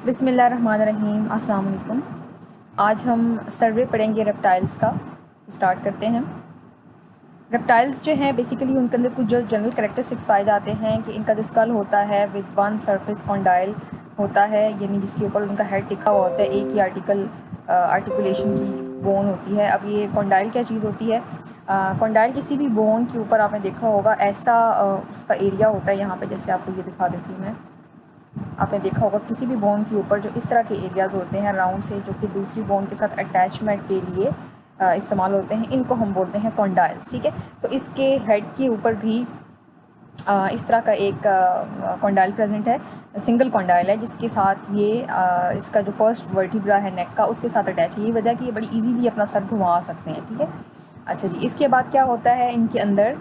बिस्मिल्लाहिर्रहमानिर्रहीम। अस्सलाम वालेकुम। आज हम सर्वे पढ़ेंगे रेप्टाइल्स का। तो स्टार्ट करते हैं। रेप्टाइल्स जो हैं बेसिकली उनके अंदर कुछ जो जनरल कैरेक्टरिस्टिक्स पाए जाते हैं कि इनका जो स्कल होता है विद वन सरफेस कॉन्डाइल होता है, यानी जिसके ऊपर उनका हेड टिका हुआ होता है, एक ही आर्टिकुलेशन की बोन होती है। अब ये कॉन्डाइल क्या चीज़ होती है? कॉन्डाइल किसी भी बोन के ऊपर आपने देखा होगा ऐसा उसका एरिया होता है। यहाँ पे जैसे आपको ये दिखा देती हूँ मैं, आपने देखा होगा किसी भी बोन के ऊपर जो इस तरह के एरियाज़ होते हैं राउंड से, जो कि दूसरी बोन के साथ अटैचमेंट के लिए इस्तेमाल होते हैं, इनको हम बोलते हैं कॉन्डाइल्स। ठीक है, तो इसके हेड के ऊपर भी इस तरह का एक कॉन्डाइल प्रेजेंट है, सिंगल कॉन्डाइल है, जिसके साथ ये इसका जो फर्स्ट वर्टिब्रा है नेक का, उसके साथ अटैच है। ये वजह कि ये बड़ी इजीली अपना सर घुमा सकते हैं। ठीक है, अच्छा जी। इसके बाद क्या होता है इनके अंदर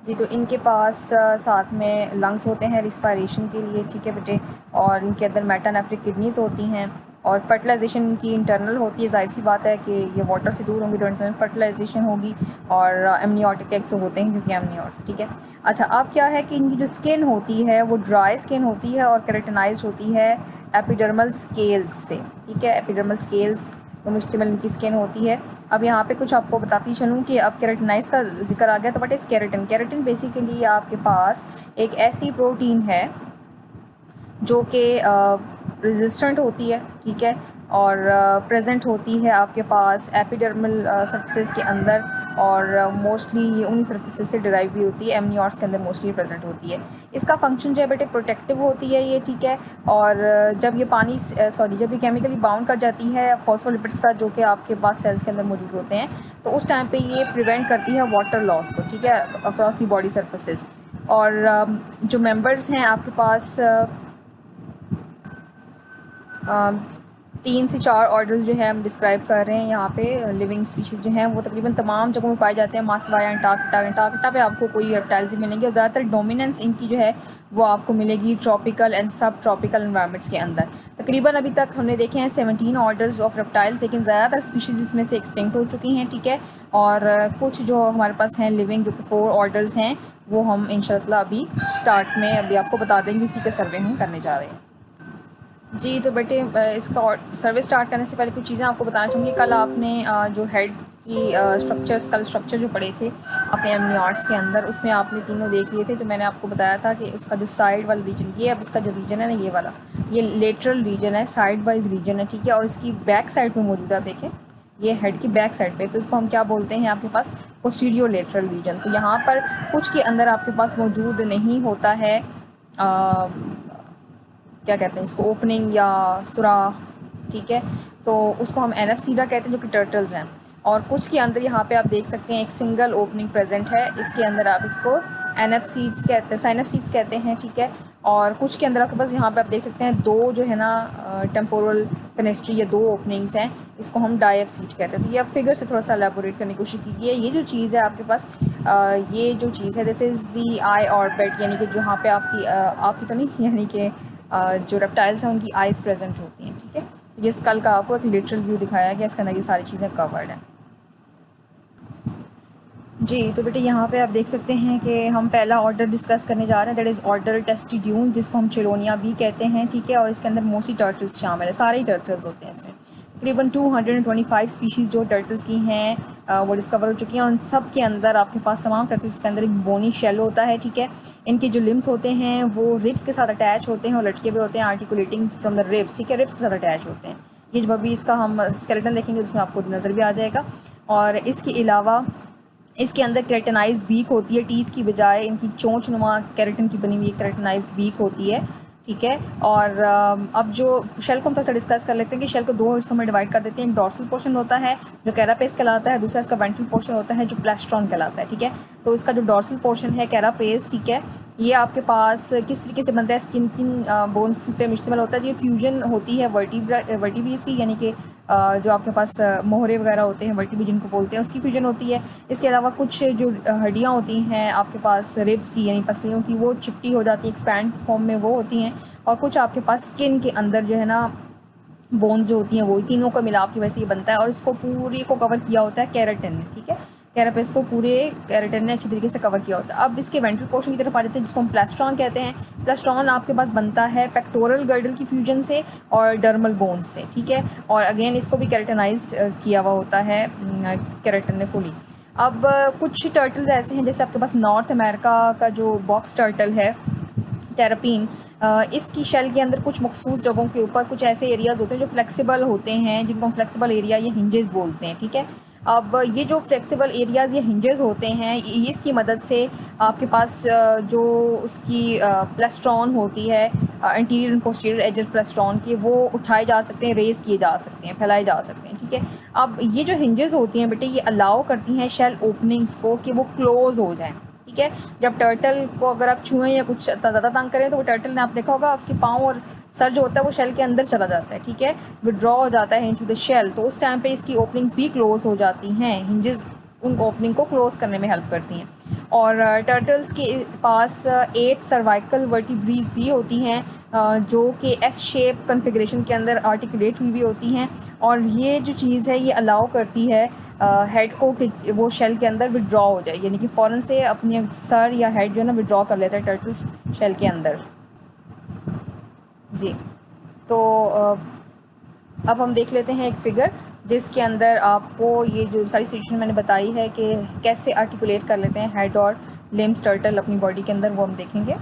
जी, तो इनके पास साथ में लंग्स होते हैं रिस्पायरेशन के लिए। ठीक है बेटे, और इनके अंदर मेटानेफ्रिक किडनीज़ होती हैं और फर्टिलाइजेशन इनकी इंटरनल होती है। जाहिर सी बात है कि ये वाटर से दूर होंगी तो इंटरनल फर्टिलाइजेशन होगी, और एमनियोटिक एग्स होते हैं क्योंकि एमनियोट्स। ठीक है, अच्छा। अब क्या है कि इनकी जो स्किन होती है वो ड्राई स्किन होती है और केराटिनाइज्ड होती है एपिडर्मल स्केल्स से। ठीक है, एपिडर्मल स्केल्स तो मुश्तमिल इनकी स्किन होती है। अब यहाँ पे कुछ आपको बताती चलूँ कि अब केराटिनाइज का जिक्र आ गया तो what is keratin? Keratin basically आपके पास एक ऐसी प्रोटीन है जो कि रेजिस्टेंट होती है। ठीक है, और प्रेजेंट होती है आपके पास एपिडर्मल सर्फेसेस के अंदर, और मोस्टली ये उन्हीं सर्फेसेस से डिराइव भी होती है, एमनियोट्स के अंदर मोस्टली प्रेजेंट होती है। इसका फंक्शन जो है बेटे प्रोटेक्टिव होती है ये। ठीक है, और जब ये पानी जब ये केमिकली बाउंड कर जाती है फॉस्फोलिपिड्स के साथ, जो कि आपके पास सेल्स के अंदर मौजूद होते हैं, तो उस टाइम पे ये प्रिवेंट करती है वाटर लॉस को। ठीक है, अक्रॉस द बॉडी सर्फेसेस। और जो मेंबर्स हैं आपके पास 3 से 4 ऑर्डर्स जो है हम डिस्क्राइब कर रहे हैं यहाँ पे। लिविंग स्पीशीज़ जो हैं वो तकरीबन तमाम जगहों में पाए जाते हैं, मासवाया अंटार्कटिका पे आपको कोई रेप्टाइल्स ही मिलेंगे, और ज़्यादातर डोमिनेंस इनकी जो है वो आपको मिलेगी ट्रॉपिकल एंड सब ट्रॉपिकल एनवायरनमेंट्स के अंदर। तकरीबन अभी तक हमने देखे हैं 17 ऑर्डर्स ऑफ रेप्टाइल्स, लेकिन ज़्यादातर स्पीशीज़ इसमें से एक्सटिंक्ट हो चुकी हैं। ठीक है, और कुछ जो हमारे पास हैं लिविंग, जो कि 4 ऑर्डर्स हैं, वो हम इंशाअल्लाह अभी स्टार्ट में अभी आपको बता देंगे, उसी का सर्वे हम करने जा रहे हैं। जी, तो बेटे इसका सर्वे स्टार्ट करने से पहले कुछ चीज़ें आपको बताना चाहूँगी। कल आपने जो हेड की स्ट्रक्चर जो पढ़े थे अपने एमनियोट्स के अंदर, उसमें आपने तीनों देख लिए थे। तो मैंने आपको बताया था कि उसका जो साइड वाला रीजन, ये अब इसका जो रीजन है ना, ये वाला, ये लेटरल रीजन है, साइड वाइज रीजन है। ठीक है, और इसकी बैक साइड में मौजूद है। आप देखें, ये हेड की बैक साइड पे, तो इसको हम क्या बोलते हैं आपके पास? Posterior lateral reason. तो यहाँ पर कुछ के अंदर आपके पास मौजूद नहीं होता है क्या कहते हैं इसको, ओपनिंग या सुराख। ठीक है, तो उसको हम एनएफसीडा कहते हैं, जो कि टर्टल्स हैं। और कुछ के अंदर यहाँ पे आप देख सकते हैं एक सिंगल ओपनिंग प्रेजेंट है, इसके अंदर आप इसको एनएफसीड्स कहते हैं, साइनएफसीड्स कहते हैं। ठीक है, और कुछ के अंदर आपके पास यहाँ पे आप देख सकते हैं दो जो है ना टेम्पोरल फेनेस्ट्री, या 2 ओपनिंग्स हैं, इसको हम डायप्सीड कहते हैं। तो ये आप फिगर से थोड़ा सा एलेबोरेट करने की कोशिश कीजिए। ये जो चीज़ है आपके पास, ये जो चीज़ है, this is the I orbit, यानी कि जहाँ पे आपकी तो नहीं, यानी कि जो रेप्टाइल्स हैं उनकी आइज़ प्रेजेंट होती हैं। ठीक है, ये स्कल का आपको एक लिटरल व्यू दिखाया गया, इसके अंदर ये सारी चीज़ें कवर्ड हैं। जी, तो बेटे यहाँ पे आप देख सकते हैं कि हम पहला ऑर्डर डिस्कस करने जा रहे हैं, दैट इज़ ऑर्डर टेस्टिड्यून, जिसको हम चिलोनिया भी कहते हैं। ठीक है, और इसके अंदर मोस्टली टर्टल्स शामिल है, सारे ही टर्टल्स होते हैं इसमें। तकरीबन 225 स्पीशीज़ जो टर्टल्स की हैं वो डिस्कवर हो चुकी हैं, और उन सब के अंदर आपके पास तमाम टर्टल्स के अंदर एक बोनी शेल होता है। ठीक है, इनके जो लिम्स होते हैं वो रिब्स के साथ अटैच होते हैं और लटके हुए होते हैं, आर्टिकुलेटिंग फ्रॉम द रिब्स। ठीक है, रिब्स के साथ अटैच होते हैं। ये जब अभी इसका हम स्केलेटन देखेंगे उसमें आपको नज़र भी आ जाएगा। और इसके अलावा इसके अंदर केराटिनाइज्ड बीक होती है, टीथ की बजाय इनकी चोंच नुमा केराटिन की बनी हुई केराटिनाइज्ड बीक होती है। ठीक है, और अब जो शेल को हम थोड़ा सा डिस्कस कर लेते हैं कि शेल को 2 हिस्सों में डिवाइड कर देते हैं। एक डॉर्सल पोर्शन होता है जो कैरापेस कहलाता है, दूसरा इसका वेंट्रल पोर्शन होता है जो प्लेस्ट्रॉन कहलाता है। ठीक है, तो इसका जो डॉर्सल पोर्शन है कैरापेस, ठीक है, ये आपके पास किस तरीके से बनता है, स्किन किन बोन्स पे मुश्तमिल होता है। ये फ्यूजन होती है वर्टिब्रीज की, यानी कि जो आपके पास मोहरे वगैरह होते हैं, वर्टिब्री जिनको बोलते हैं, उसकी फ्यूजन होती है। इसके अलावा कुछ जो हड्डियाँ होती हैं आपके पास रिब्स की, यानी पसलियों की, वो चिपटी हो जाती है, एक्सपैंड फॉर्म में वो होती हैं। और कुछ आपके पास स्किन के अंदर जो है ना बोन्स जो होती हैं, वो तीनों का मिलाप की वजह से ये बनता है, और इसको पूरी को कवर किया होता है केराटिन ने। ठीक है, कैरापेस को पूरे केराटिन ने अच्छी तरीके से कवर किया होता है। अब इसके वेंट्रल पोर्शन की तरफ आ जाते हैं, जिसको हम प्लेस्ट्रॉन कहते हैं। प्लेस्ट्रॉन आपके पास बनता है पेक्टोरल गर्डल की फ्यूजन से और डर्मल बोन से, ठीक है। और अगेन इसको भी केराटिनाइज्ड किया हुआ होता है केराटिन ने फुली। अब कुछ टर्टल्स ऐसे हैं, जैसे आपके पास नॉर्थ अमेरिका का जो बॉक्स टर्टल है टेरापीन, इसकी शेल के अंदर कुछ मखसूस जगहों के ऊपर कुछ ऐसे एरियाज़ होते हैं जो फ्लेक्सिबल होते हैं, जिनको हम फ्लेक्सिबल एरिया या हिंजेस बोलते हैं, ठीक है। अब ये जो फ्लेक्सिबल एरियाज़ या हिंजेस होते हैं, इसकी मदद से आपके पास जो उसकी प्लेस्ट्रॉन होती है, इंटीरियर एंड पोस्टीरियर एजेस प्लेस्ट्रॉन के, वो उठाए जा सकते हैं, रेज़ किए जा सकते हैं, फैलाए जा सकते हैं, ठीक है। अब ये जो हिंजेस होती हैं बेटे, ये अलाउ करती हैं शेल ओपनिंग्स को कि वो क्लोज़ हो जाएँ, ठीक है। जब टर्टल को अगर आप छुएं या कुछ ज़्यादा तंग करें, तो वो टर्टल ने आप देखा होगा उसके पाँव और सर जो होता है वो शेल के अंदर चला जाता है, ठीक है, विड्रॉ हो जाता है इनटू द शेल। तो उस टाइम पे इसकी ओपनिंग्स भी क्लोज हो जाती हैं, हिंजेस उन ओपनिंग को क्लोज करने में हेल्प करती हैं। और टर्टल्स के पास 8 सर्वाइकल वर्टिब्रीज भी होती हैं, जो कि एस शेप कन्फिग्रेशन के अंदर आर्टिकुलेट हुई भी होती हैं। और ये जो चीज़ है ये अलाउ करती है हेड को कि वो शेल के अंदर विड्रॉ हो जाए, यानी कि फ़ौरन से अपने सर या हेड जो है ना विड्रॉ कर लेता है टर्टल्स शेल के अंदर। जी, तो अब हम देख लेते हैं एक फ़िगर जिसके अंदर आपको ये जो सारी सिचुएशन मैंने बताई है कि कैसे आर्टिकुलेट कर लेते हैं हेड और लिम्स टर्टल अपनी बॉडी के अंदर, वो हम देखेंगे।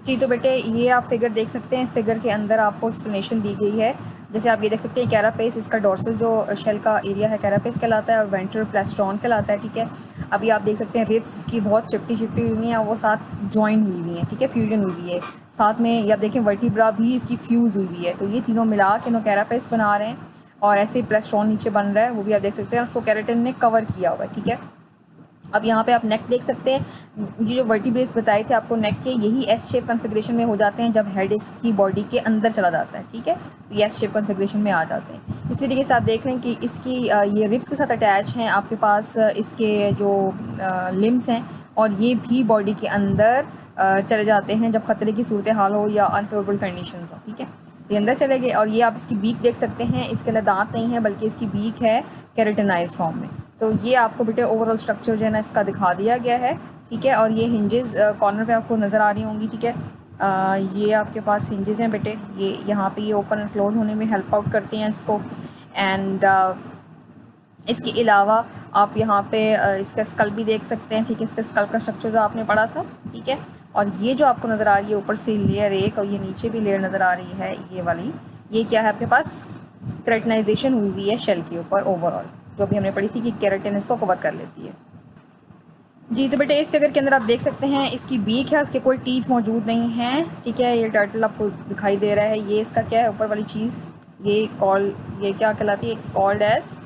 जी, तो बेटे ये आप फिगर देख सकते हैं, इस फिगर के अंदर आपको एक्सप्लेनेशन दी गई है। जैसे आप ये देख सकते हैं कैरापेस, इसका डोर्सल जो शेल का एरिया है कैरापेस कहलाता है, और वेंट्रल प्लेस्ट्रॉन कहलाता है, ठीक है। अभी आप देख सकते हैं रिब्स इसकी बहुत चिपटी हुई हैं, वो साथ जॉइन हुई है, ठीक है, फ्यूजन हुई है साथ में। ये आप देखें वर्टिब्रा भी इसकी फ्यूज़ हुई है, तो ये तीनों मिला के नो कैरापेस बना रहे हैं। और ऐसे ही प्लेस्ट्रॉन नीचे बन रहा है, वो भी आप देख सकते हैं, उसको केराटिन ने कवर किया हुआ है, ठीक है। अब यहाँ पे आप नेक देख सकते हैं, ये जो वर्टिब्रेस बताए थे आपको नेक के, यही एस शेप कन्फिग्रेशन में हो जाते हैं जब हेड इसकी बॉडी के अंदर चला जाता है, ठीक है। तो ये एस शेप कन्फिग्रेशन में आ जाते हैं। इसी तरीके से आप देख रहे हैं कि इसकी ये रिब्स के साथ अटैच हैं आपके पास इसके जो लिम्स हैं, और ये भी बॉडी के अंदर चले जाते हैं जब ख़तरे की सूरत हाल हो या अनफेवरेबल कंडीशंस हो, ठीक है। तो ये अंदर चले गए। और ये आप इसकी बीक देख सकते हैं, इसके अंदर दांत नहीं है बल्कि इसकी बीक है केराटिनाइज्ड फॉर्म में। तो ये आपको बेटे ओवरऑल स्ट्रक्चर जो है ना इसका दिखा दिया गया है, ठीक है। और ये हिंजेस कॉर्नर पे आपको नज़र आ रही होंगी, ठीक है। ये आपके पास हिंजेस हैं बेटे, ये यहाँ पे ये ओपन एंड क्लोज़ होने में हेल्प आउट करते हैं इसको। एंड इसके अलावा आप यहाँ पे इसका स्कल भी देख सकते हैं, ठीक है, इसका स्कल का स्ट्रक्चर जो आपने पढ़ा था, ठीक है। और ये जो आपको नज़र आ रही है ऊपर से लेयर एक, और ये नीचे भी लेयर नज़र आ रही है ये वाली, ये क्या है आपके पास केराटिनाइजेशन हुई है शेल के ऊपर ओवरऑल, जो भी हमने पढ़ी थी कि केराटिन इसको कवर कर लेती है। जी, तो बेटे इस फिगर के अंदर आप देख सकते हैं इसकी बीक है, उसके कोई टीथ मौजूद नहीं हैं, ठीक है। ये टर्टल आपको दिखाई दे रहा है, ये इसका क्या है ऊपर वाली चीज़, ये क्या कहलाती है, इट्स कॉल्ड एज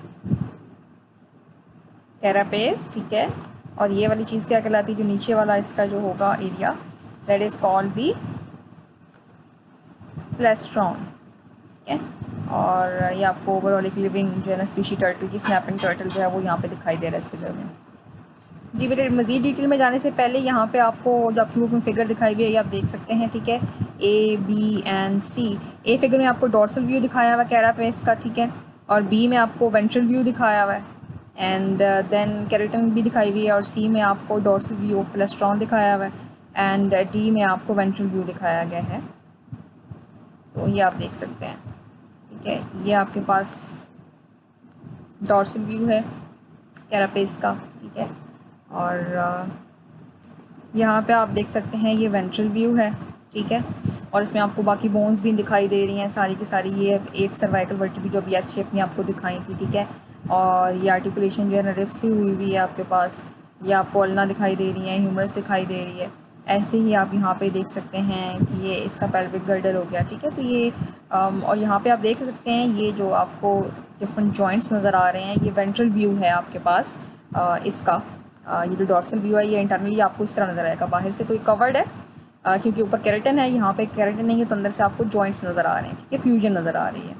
कैरापेस, ठीक है। और ये वाली चीज़ क्या कहलाती है, जो नीचे वाला इसका जो होगा area, that is called the plastron, ठीक है। और ये आपको ओवरऑल एक लिविंग जो है ना स्पीशी टर्टल की स्नैपिंग टर्टल जो है वो यहाँ पे दिखाई दे रहा है इस फिगर में। जी बेटे मज़ीद डिटेल में जाने से पहले यहाँ पे आपको जो आपकी बुक में फिगर दिखाई हुई है ये आप देख सकते हैं, ठीक है, A, B and C। A figure में आपको डोर्सल व्यू दिखाया हुआ है कैरापेस का, ठीक है। और बी में आपको वेंट्रल व्यू दिखाया हुआ है, एंड देन केराटिन भी दिखाई हुई है। और सी में आपको डोर्सल व्यू ऑफ प्लेस्ट्रॉन दिखाया हुआ है, एंड डी में आपको वेंट्रल व्यू दिखाया गया है। तो ये आप देख सकते हैं, ठीक है। ये आपके पास डोर्सल व्यू है कैरापेस का, ठीक है। और यहाँ पे आप देख सकते हैं ये वेंट्रल व्यू है, ठीक है। और इसमें आपको बाकी बोन्स भी दिखाई दे रही हैं सारी की सारी, ये 8 सर्वाइकल वर्टिब्री जो एस शेप में आपको दिखाई थी, ठीक है। और ये आर्टिकुलेशन जो है ना रिब्स से हुई है आपके पास, ये आपको अल्ना दिखाई दे रही है, ह्यूमरस दिखाई दे रही है। ऐसे ही आप यहाँ पे देख सकते हैं कि ये इसका पेल्विक गर्डल हो गया, ठीक है। तो ये और यहाँ पे आप देख सकते हैं ये जो आपको डिफरेंट जॉइंट्स नज़र आ रहे हैं, ये वेंट्रल व्यू है आपके पास इसका। ये जो डोर्सल व्यू है ये इंटरनली आपको इस तरह नज़र आएगा, बाहर से तो ये कवर्ड है क्योंकि ऊपर केराटिन है, यहाँ पे केराटिन नहीं है, तो अंदर से आपको जॉइंट्स नज़र आ रहे हैं, ठीक है, फ्यूजन नज़र आ रही है।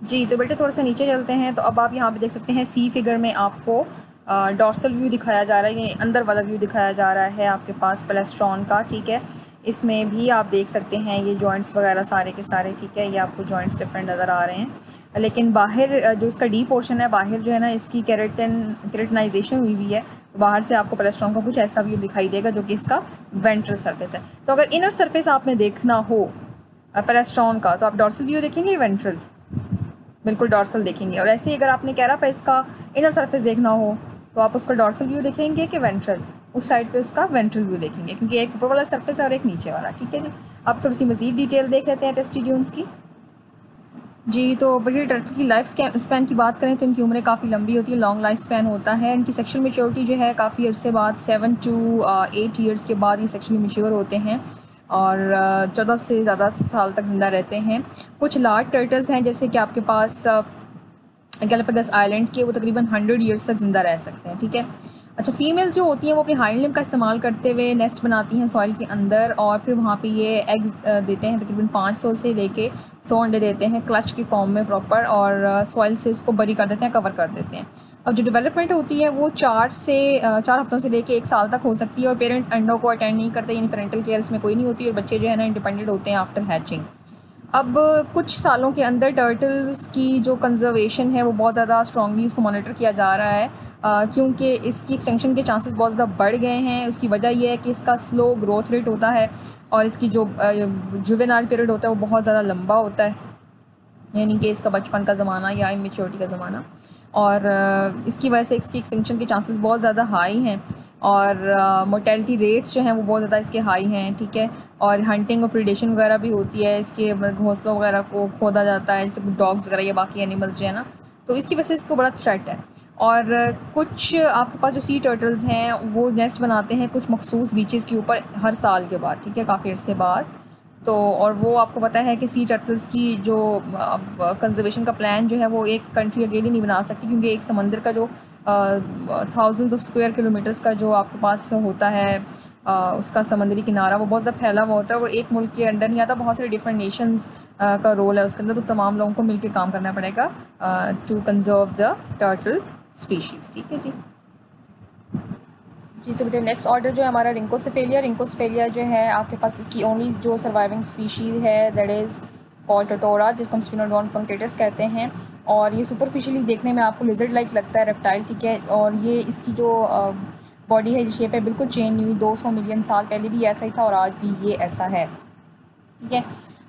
जी, तो बेटे थोड़ा सा नीचे चलते हैं, तो अब आप यहाँ पे देख सकते हैं सी फिगर में आपको डॉर्सल व्यू दिखाया जा रहा है, ये अंदर वाला व्यू दिखाया जा रहा है आपके पास पेलेस्ट्रॉन का, ठीक है। इसमें भी आप देख सकते हैं ये जॉइंट्स वगैरह सारे के सारे, ठीक है। ये आपको जॉइंट्स डिफरेंट नज़र आ रहे हैं, लेकिन बाहर जो इसका डी पोर्शन है, बाहर जो है ना इसकी केरेटनाइजेशन हुई हुई है। बाहर से आपको पेलेस्ट्रॉन का कुछ ऐसा व्यू दिखाई देगा जो कि इसका वेंट्रल सरफेस है। तो अगर इनर सरफेस आपने देखना हो पेलेस्ट्रॉन का, तो आप डॉर्सल व्यू देखेंगे, वेंट्रल, बिल्कुल डॉर्सल देखेंगे। और ऐसे ही अगर आपने कैरापेस का इनर सरफेस देखना हो तो आप उसका डॉर्सल व्यू देखेंगे कि वेंट्रल, उस साइड पे उसका वेंट्रल व्यू देखेंगे, क्योंकि एक ऊपर वाला सरफेस है और एक नीचे वाला, ठीक है जी। अब थोड़ी सी मज़ीद डिटेल देख लेते हैं टेस्टिड्यून्स की। जी, तो बड़ी टर्टल की लाइफ स्पैन की बात करें तो इनकी उम्रें काफ़ी लंबी होती है, लॉन्ग लाइफ स्पैन होता है। इनकी सेक्शुअल मैच्योरिटी जो है काफ़ी अरसे बाद 7 to 8 ईयर्स के बाद ये सेक्शुअली मैच्योर होते हैं और 14 से ज़्यादा साल तक ज़िंदा रहते हैं। कुछ लार्ज टर्टल्स हैं जैसे कि आपके पास गैलापागोस आइलैंड के, वो तकरीबन 100 ईयर्स तक ज़िंदा रह सकते हैं, ठीक है। अच्छा, फीमेल्स जो होती हैं वो अपनी हाइंड लिम्ब का इस्तेमाल करते हुए नेस्ट बनाती हैं सॉइल के अंदर और फिर वहाँ पे ये एग्स देते हैं, तकरीबन 500 से लेके 100 अंडे देते हैं क्लच की फॉर्म में प्रॉपर, और सॉइल से उसको बरी कर देते हैं, कवर कर देते हैं। अब जो डेवलपमेंट होती है वो 4 हफ्तों से लेके 1 साल तक हो सकती है और पेरेंट अंडों को अटेंड नहीं करते, यानी पेरेंटल केयर इसमें कोई नहीं होती और बच्चे जो है ना इंडिपेंडेंट होते हैं आफ्टर हैचिंग। अब कुछ सालों के अंदर टर्टल्स की जो कंजर्वेशन है वो बहुत ज़्यादा स्ट्रांगली उसको मॉनिटर किया जा रहा है, क्योंकि इसकी एक्सटेंशन के चांसेस बहुत ज़्यादा बढ़ गए हैं। उसकी वजह ये है कि इसका स्लो ग्रोथ रेट होता है और इसकी जो जुवेनाइल पीरियड होता है वो बहुत ज़्यादा लंबा होता है, यानी कि इसका बचपन का ज़माना या इमेच्योरिटी का ज़माना, और इसकी वजह से इसकी एक्सटिंक्शन के चांसेस बहुत ज़्यादा हाई हैं और मोर्टेलिटी रेट्स जो हैं वो बहुत ज़्यादा इसके हाई हैं, ठीक है। और हंटिंग और प्रीडेशन वगैरह भी होती है, इसके घोंसलों वगैरह को खोदा जाता है, जैसे डॉग्स वगैरह या बाकी एनिमल्स जो है ना, तो इसकी वजह से इसको बड़ा थ्रेट है। और कुछ आपके पास जो सी टर्टल्स हैं वो नेस्ट बनाते हैं कुछ मखसूस बीचेस के ऊपर हर साल के बाद, ठीक है, काफ़ी अर्से बाद। तो और वो आपको पता है कि सी टर्टल्स की जो कंजर्वेशन का प्लान जो है वो एक कंट्री अकेले नहीं बना सकती, क्योंकि एक समंदर का जो थाउजेंड्स ऑफ स्क्वायर किलोमीटर्स का जो आपके पास होता है उसका समंदरी किनारा, वो बहुत ज़्यादा फैला हुआ होता है और एक मुल्क के अंडर नहीं आता, बहुत सारे डिफरेंट नेशंस का रोल है उसके अंदर, तो तमाम लोगों को मिलकर काम करना पड़ेगा to conserve the turtle species, ठीक है जी। जी, तो बेटे नेक्स्ट ऑर्डर जो है हमारा रिंकोसेफेलिया जो है आपके पास इसकी ओनली जो सर्वाइविंग स्पीशीज़ है दैट इज़ कॉल्ड टोटोरा, जिसको हम स्फिनोडोन पंक्टेटस कहते हैं। और ये सुपरफिशियली देखने में आपको लिजर्ड लाइक लगता है, रेप्टाइल, ठीक है। और ये इसकी जो बॉडी है, शेप है, बिल्कुल चेंज नहीं हुई, 200 मिलियन साल पहले भी ऐसा ही था और आज भी ये ऐसा है, ठीक है।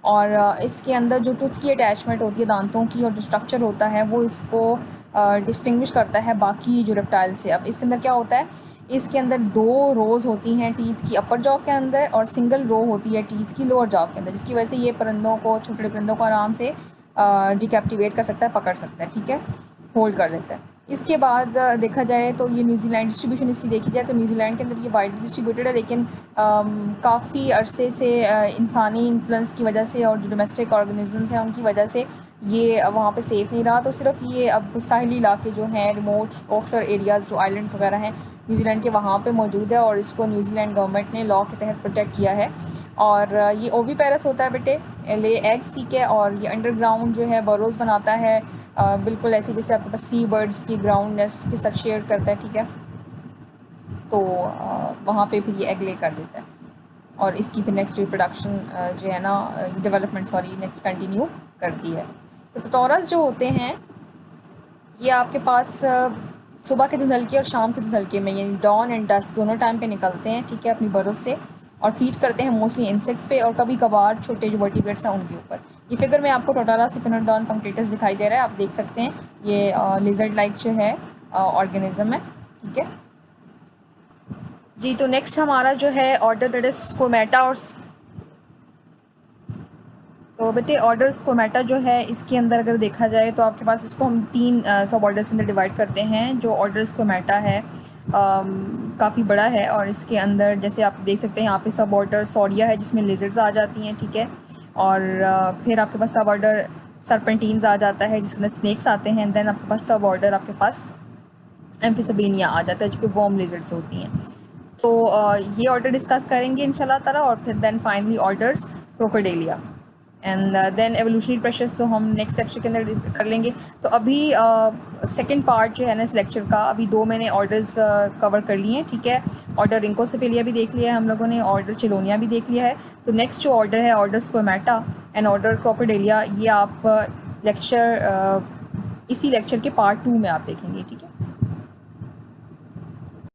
और इसके अंदर जो टूथ की अटैचमेंट होती है, दांतों की, और जो स्ट्रक्चर होता है वो इसको डिस्टिंग्विश करता है बाकी जो रेप्टाइल से। अब इसके अंदर क्या होता है, इसके अंदर 2 रोज़ होती हैं टीथ की अपर जॉ के अंदर और सिंगल रो होती है टीथ की लोअर जॉ के अंदर, जिसकी वजह से ये परिंदों को, छोटे परिंदों को आराम से डिकैप्टिवेट कर सकता है, पकड़ सकता है, ठीक है, होल्ड कर लेता है। इसके बाद देखा जाए तो ये न्यूजीलैंड डिस्ट्रीब्यूशन इसकी देखी जाए तो न्यूजीलैंड के अंदर ये वाइडली डिस्ट्रीब्यूटेड है, लेकिन काफ़ी अरसे से इंसानी इन्फ्लुएंस की वजह से और जो डोमेस्टिक ऑर्गेनिजम्स हैं उनकी वजह से ये वहाँ पे सेफ़ नहीं रहा, तो सिर्फ ये अब साहिली इलाके जो हैं, रिमोट ऑफशोर एरियाज़ जो आइलैंड्स वगैरह हैं न्यूजीलैंड के, वहाँ पे मौजूद है और इसको न्यूजीलैंड गवर्नमेंट ने लॉ के तहत प्रोटेक्ट किया है। और ये ओवीपेरस होता है बेटे, ले एग्स, ठीक है। और ये अंडरग्राउंड जो है बरोज़ बनाता है, बिल्कुल ऐसे जैसे आपके पास सी बर्ड्स की ग्राउंड नेस्ट के साथ शेयर करता है, ठीक है। तो वहाँ पे फिर ये एग ले कर देता है और इसकी फिर नेक्स्ट रिप्रोडक्शन जो है ना, डेवलपमेंट नेक्स्ट कंटिन्यू करती है। तो टोटोरस जो होते हैं ये आपके पास सुबह के धुंधलके और शाम के धुंधलके में, यानी डॉन एंड डस्क दोनों टाइम पे निकलते हैं, ठीक है, अपनी बरोज़ से, और फीड करते हैं मोस्टली इंसेक्ट्स पे और कभी कभार छोटे जो वर्टिब्रेट्स हैं उनके ऊपर। ये फिगर में आपको टोटोरा स्फिनोडोन पंक्टेटस दिखाई दे रहा है, आप देख सकते हैं ये लिजर्ड लाइक जो है ऑर्गेनिज्म है, ठीक है जी। तो नेक्स्ट हमारा जो है ऑर्डर दैट इज स्कोमेटा, और तो बेटे ऑर्डर स्कोमेटा जो है इसके अंदर अगर देखा जाए तो आपके पास इसको हम 3 सब ऑर्डर्स के अंदर डिवाइड करते हैं। जो ऑर्डर स्कोमेटा है काफ़ी बड़ा है और इसके अंदर जैसे आप देख सकते हैं यहाँ पे सब ऑर्डर सॉरिया है जिसमें लिजर्ड्स आ जाती हैं, ठीक है। और फिर आपके पास सब ऑर्डर सरपेंटीन्स आ जाता है जिसके अंदर स्नेक्स आते हैं। देन आपके पास सब ऑर्डर आपके पास एम्फिसिबेनिया आ जाता है जो कि वॉर्म लिजर्ड्स होती हैं। तो ये ऑर्डर डिस्कस करेंगे इंशाल्लाह ताला, और फिर then finally orders Crocodilia. And then evolutionary pressures तो हम नेक्स्ट लेक्चर के अंदर कर लेंगे। तो अभी सेकंड पार्ट जो है ना इस लेक्चर का, अभी 2 मैंने ऑर्डर्स कवर कर लिए हैं, ठीक है। ऑर्डर रिंकोसिफिलिया भी देख लिया है हम लोगों ने, ऑर्डर चिलोनिया भी देख लिया है। तो नेक्स्ट जो ऑर्डर है ऑर्डर स्क्वैमेटा एंड ऑर्डर क्रोकोडेलिया, ये आप लेक्चर इसी लेक्चर के पार्ट 2 में आप देखेंगे, ठीक है।